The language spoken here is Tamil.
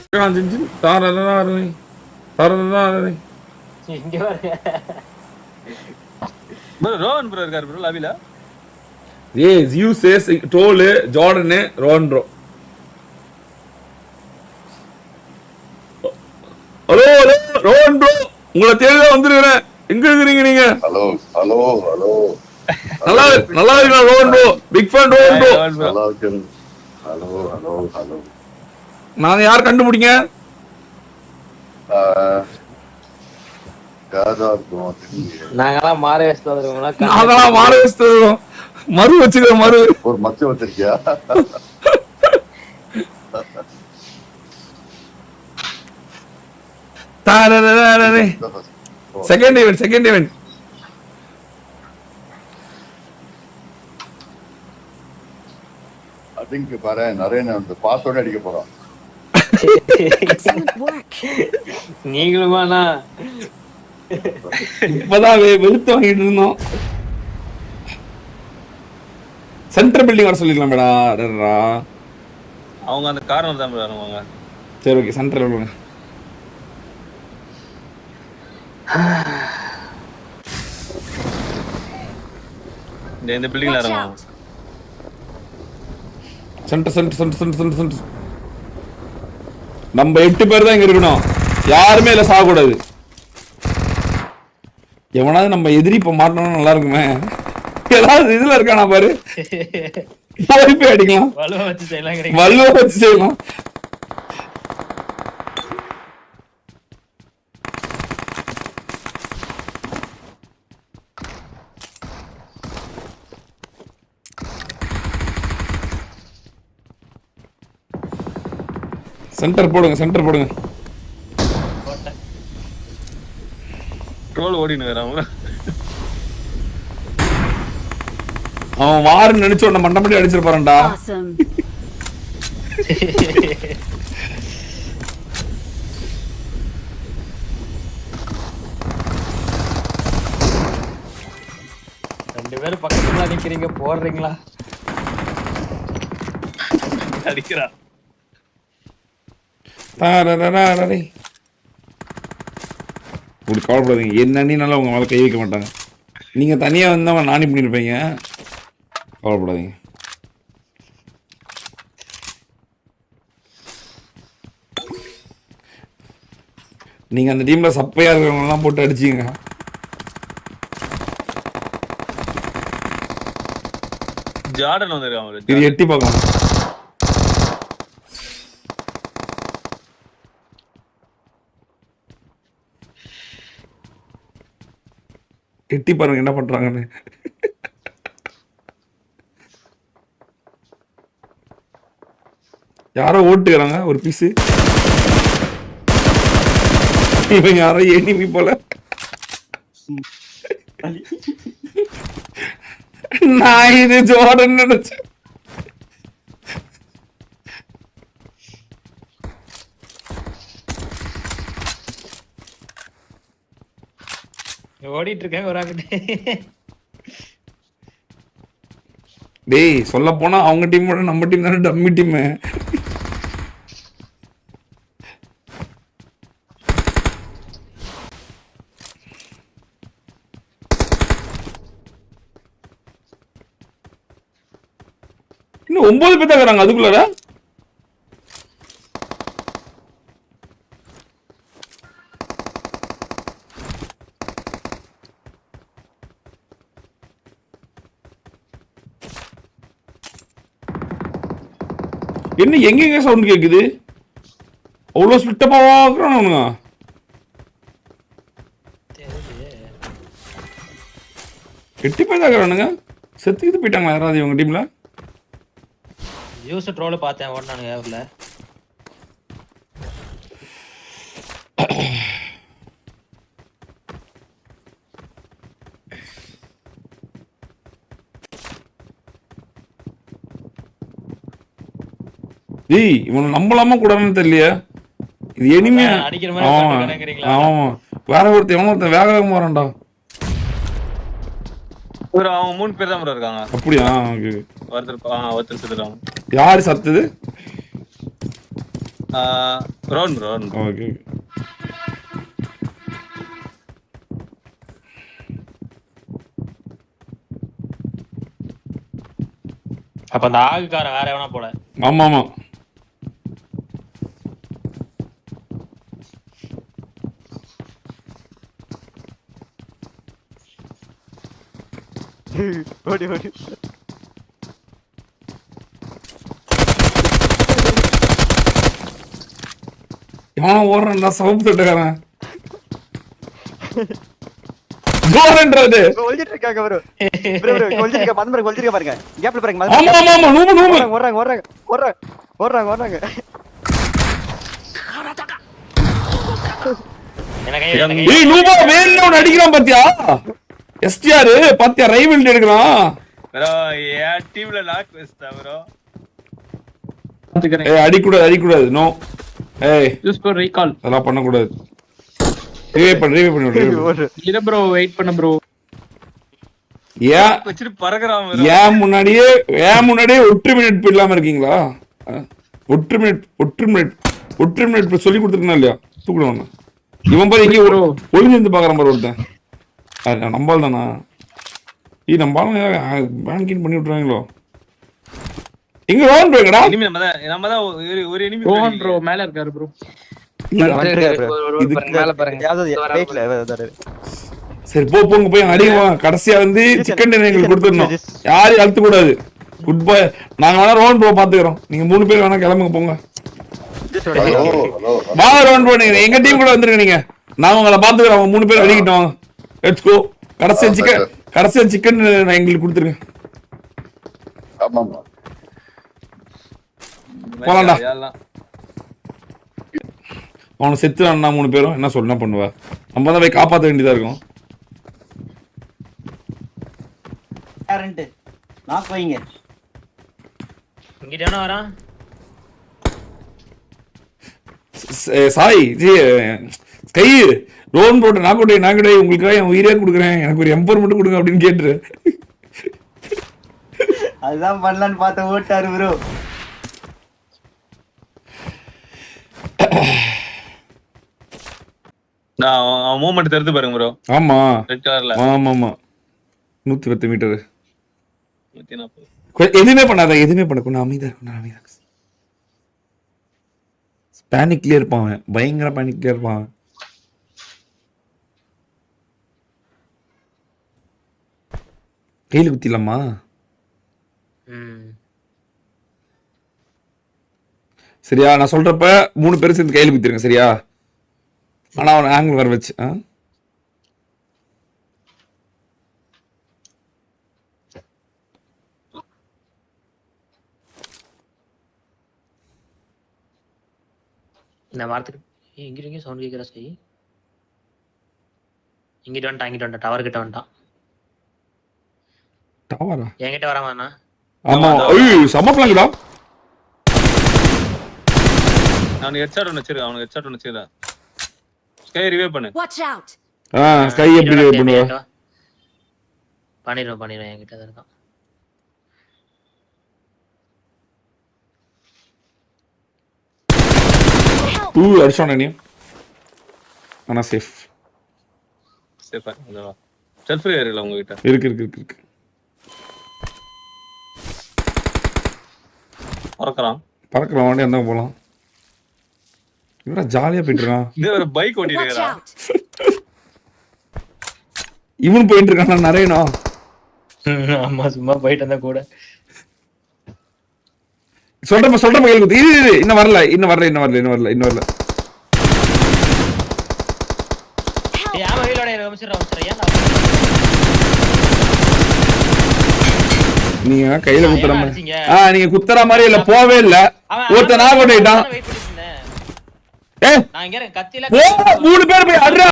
இங்க பாருங்க ப்ரோ ரோஹன் ப்ரோ இருக்காரு ப்ரோ லாபில. Hey you chase toll Jordan Rohan bro. Hello hello Rohan bro உங்களை தேடிதான் வந்திருக்கிறேன். எங்க இருக்கிறீங்க நீங்க? ஹலோ ஹலோ ஹலோ நல்லா நல்லா இருக்கா Rohan bro? Big fan Rohan bro. நல்லா இருக்கேன். Hello hello hello. நான் யார் கண்டுபிடிங்க? நாங்கெல்லாம் மாற வச்சுட்டு வந்துருக்கோம். நாங்களாம் மாற வச்சுட்டு மறு வச்சுக்கிற மறு ஒரு மச்சம் வச்சிருக்கியா? Second event second event. அதுக்கு பாரு நிறைய அந்த பாஸோட அடிக்க போறோம். நீங்களுமாண்ணா இப்பதான் வெளுத்து வாங்கிட்டு இருந்தோம். சென்ட்ரல் பில்டிங் வர சொல்லிடலாம் மேடா. அவங்க அந்த காரணம் தான் வருவாங்க. சரி ஓகே சென்ட்ரல் விடுங்க. இந்த பில்டிங்ல இறங்குவாங்க. Centre centre centre centre centre centre. நம்ம 8 பேர் தான் இங்க இருக்கணும். யாருமே இல்ல சாகக்கூடாது. எவனாவது நம்ம எதிரி இப்ப மாட்டணும் நல்லா இருக்குமே. ஏதாவது இதுல இருக்கானா பாரு. போய் அடிக்கலாம். வலுவ வச்சு செய்யலாம். வலுவ வச்சு செய்யலாம். சென்டர் போடுங்க சென்டர் போடுங்க. ட்ரோல் ஓடினு வராங்க. அவன் வாருன்னு நினைச்சு உன்ன மண்டபடி அடிச்சிருப்பான்டா. ரெண்டு பேரும் பக்கத்துல நிக்கிறீங்க போடுறீங்களா? அடிக்கிறா. இப்படி கவலைப்படாதீங்க. என்ன அண்ணினால உங்க மேல கை வைக்க மாட்டாங்க. நீங்க தனியா வந்தா நானி பண்ணிருப்பீங்க. கவலைப்படாதீங்க. நீங்க அந்த டீம்ல சப்பையா இருக்கிறவங்க எல்லாம் போட்டு அடிச்சீங்க. ஜார்டன் வந்திருக்காங்க. இது எட்டி பார்க்கலாம். எட்டி பாருங்க என்ன பண்றாங்கன்னு. யாரோ ஓட்டுக்கிறாங்க ஒரு பீஸு. இவன் யாரோ எனிமி போல. நான் இது ஜோர்டன் நினைச்சேன். ஓடிட்டு இருக்கேன் ஒரு ஆகிட்டு. டேய் சொல்ல போனா அவங்க டீமோட நம்ம டீம் தானே டம்மி டீம். இன்னும் 9 பேர் தான் இருக்காங்க அதுக்குள்ளார. என்ன எங்க சவுண்ட் கேக்குது? அவ்வளவு ஸ்பிட்டப்பா வாக்குறானுங்க. எட்டி போய் தான் இருக்கிறானுங்க. செத்துக்கிட்டு போயிட்டாங்களா யாராவது இவங்க டீம்ல? யூஸ் ட்ரோல் பார்த்தேன் ஓடுனானுங்க அவர்ல. டேய் இவனை நம்பலாமா கூடாதுன்னு தெரியலையே. இது எனிமையா அடிக்கிற மாதிரி நினைக்கிறீங்களா? ஆமா வேற ஒருத்தன் வேக வேகமா வரான்டா. ஒரு அவங்க 3 பேர் தான் ப்ரோ இருக்காங்க. அப்படியா? ஒருத்தர் செத்துறாங்க. யாரு சத்துது? ரோன் ப்ரோ ஓகே அப்ப அந்த ஆகுக்கார வேற எவனா போல. ஆமா ஆமா ஓடி ஓடி எவனா ஓடுறான்டா சவுப்பு தட்டுக்காரன் ஜோரன்றது ஒளிஞ்சிட்டு இருக்காங்க ப்ரோ ப்ரோ ஒளிஞ்சிட்டு இருக்க மதம் பாருங்க ஒளிஞ்சிட்டு பாருங்க கேப்ல பாருங்க ஆமா ஆமா ஆமா நூபு நூபு ஓடுறாங்க ஓடுறாங்க ஓடுறாங்க ஓடுறாங்க ஓடுறாங்க என்ன கை என்ன கை. ஏய் நூபா வேல்ல ஒன்னு அடிக்கிறான் பாத்தியா எஸ்டிஆர் பாத்தியா ரைவல் எடுக்கிறான் ப்ரோ என் டீம்ல லாக் வெஸ்டா ப்ரோ ஏய் அடிக்கூடாது நோ ஏய் யூஸ் ஃபார் ரீகால் அதெல்லாம் பண்ண கூடாது ரிவைவ் பண்ணி விடு இத ப்ரோ வெயிட் பண்ணு ப்ரோ ஏன் வச்சிட்டு பறக்குறான் ப்ரோ ஏன் முன்னாடியே ஒற்றுமை நட்பு இல்லாம இருக்கீங்களா ஒற்றுமை நட்பு சொல்லி கொடுத்துருக்கா இல்லையா தூக்கிடுவாங்க இவன் பாரு இங்கே ஒளிஞ்சிருந்து பாக்குறான் பாரு ஒருத்தன் நம்பால் தானா நம்பாலும் பேங்கிங் பண்ணி விட்டுறாங்களோ எங்க ரோன் போய்ங்கடா இனிமே நம்ம தான் ஒரு எனிமி ரோஹன் ப்ரோ மேல இருக்காரு ப்ரோ சரி போங்க போய் அடிக்கலாம் கடைசியா வந்து சிக்கன் எங்களுக்கு கொடுத்துடணும் யாரையும் அழுத்த கூடாது குட் பை நாங்க வேணா ரோன் ப்ரோ பாத்துக்கிறோம் நீங்க 3 பேர் வேணா கிளம்புங்க போங்க ஹலோ ஹலோ வாங்க ரோன் ப்ரோ நீங்க எங்க டீம் கூட வந்துருங்க நீங்க நாங்க உங்களை பாத்துக்கிறோம் 3 பேர் அடிக்கிட்டோம் வாங்க லெட்ஸ் கோ கடைசியா சிக்கன் எங்களுக்கு கொடுத்துருங்க ஆமாமா போலாம்டா அவனை செத்து அண்ணா 3 பேரும் என்ன சொல்ல பண்ணுவா நம்ம தான் போய் காப்பாற்ற வேண்டியதா இருக்கும் இங்கிட்ட என்ன வரான். சாய் கை ரோன் போட்டு நாக்கோட்டை உங்களுக்காக என் உயிரே கொடுக்குறேன் எனக்கு ஒரு எம்பர் மட்டும் கொடுங்க அப்படின்னு கேட்டுரு அதுதான் பண்ணலான்னு பார்த்து ஓட்டாரு ப்ரோ நான் மூவ்மெண்ட் தெரிந்து பாருங்க ப்ரோ ஆமா ரெட் கலர்ல ஆமா 110 மீட்டர் 140 எதுவுமே பண்ணக்கூடாது அமைதியா இருக்கும் பேனிக்லயே இருப்பான் அவன் பயங்கர பேனிக்லயே இருப்பான் கையில குத்திடலாமா சரியா நான் சொல்றப்ப 3 பேரும் சேர்ந்து கையில குத்திருங்க சரியா ஆனா அவன் ஆங்கிள் வர வச்சு இந்த வாரத்துக்கு எங்க சவுண்ட் கேக்குற சை இங்கிட்ட வந்துட்டான் டவர் கிட்ட வந்துட்டான் டவரா என்கிட்ட வராமண்ணா. ஆமா ஐயோ சமப்ளாங்கடா அவனுக்கு ஹெட்ஷாட் ஒன்னு வச்சிருக்கேன் ஸ்கை ரிவைவ் பண்ணு Watch out! ஸ்கை எப்படி ரிவைவ் பண்ணுவா பண்ணிடுவேன் என்கிட்ட தான் இருக்கான். அடிச்சான் நீ ஆனா சேஃப் சேஃபா அதவா செல்ஃப் ஏரியால உங்க கிட்ட இருக்கு பறக்கலாம் வண்டி அந்த போலாம் இவரா ஜாலியா போயிட்டு இருக்கான் இது ஒரு பைக் ஓட்டிட்டு Watch இருக்கான் out! இவனு போயிட்டு இருக்கான் நிறையனா ஆமா சும்மா போயிட்டு இருந்தா கூட சொல்றப்ப கையில் குத்து இது இன்னும் வரல ஏன் வெயிலோட அமைச்சிடுறேன் ஏன் நீங்க கையில குத்துற மாதிரி அடிச்சீங்க? நீங்க குத்துற மாதிரி இல்ல போவே இல்ல ஒருத்த நான் கொண்டுட்டான் வெயிட் பண்ணிட்டு இருந்தேன் ஏ நான் இங்க கத்தியில 3 பேர் போய் அட்ரா